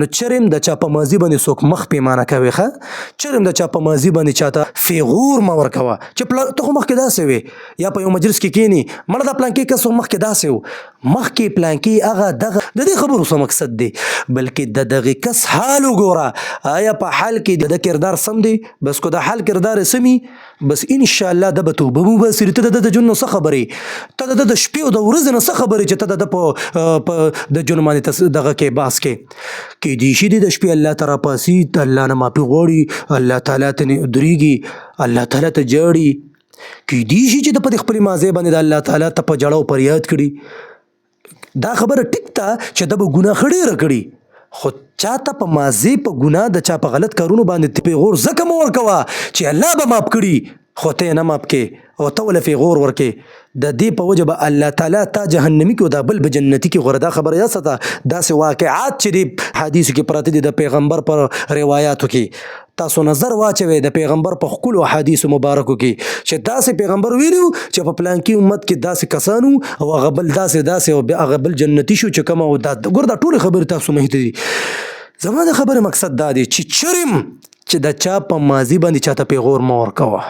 نو چرم د چا په ماضي باندې څوک مخ پیمانه کوي ښه چرم د چا په ماضي باندې چاته فیغور مه ورکوه چې ته خو مخکې داسې وې یا په یو مجلس کې کینی مړه دا پلانکي کس مخکې داسې و مخکې پلانکي هغه دغه د دې خبرو څه مقصد دی بلکې د دغه کس حال وګوره آیا په حال کې د کردار سم دی بس کو د حال کردار سمي بس ان شاء الله د به توبه وباسي ته د جن څه خبرې ته د شپې او د ورځې نه څه خبرې چې ته په د جن باندې دغه کې باس کې دې شي د شپې الله تعالی پاسي الله نه معافي غواړي الله تعالی ته درېږي الله تعالی ته جاړي کې دې شي چې د په خپل مازه باندې د الله تعالی ته په جړاو پر یاد کړي دا خبره ټیک ته چې د به ګناه خړې کړي خو چاته په مازه په ګناه د چا په غلط کارونو باندې پیغور زکه مور کوه چې الله به ماف کړي خو ته نه ماف کې او ته ول پیغور ورکې د دې په وجه به الله تعالی تا جهنمی کې او دا بل به جنتی کې غره دا خبره یا ستا داسې واقعات چې د حدیث کې پراته دي د پیغمبر پر روایتو کې تاسو نظر واچوي د پیغمبر په خپل حدیث مبارکو کې چې داسې پیغمبر ویلو چې په پلان کې امت کې داسې کسانو او هغه بل داسې او هغه بل جنتی شو چې کوم او دا ګور دا ټول خبره تاسو مهته دي زما د خبره مقصد دا دی چې چرم چې د چا په ماضي باندې چاته پیغور مور کوه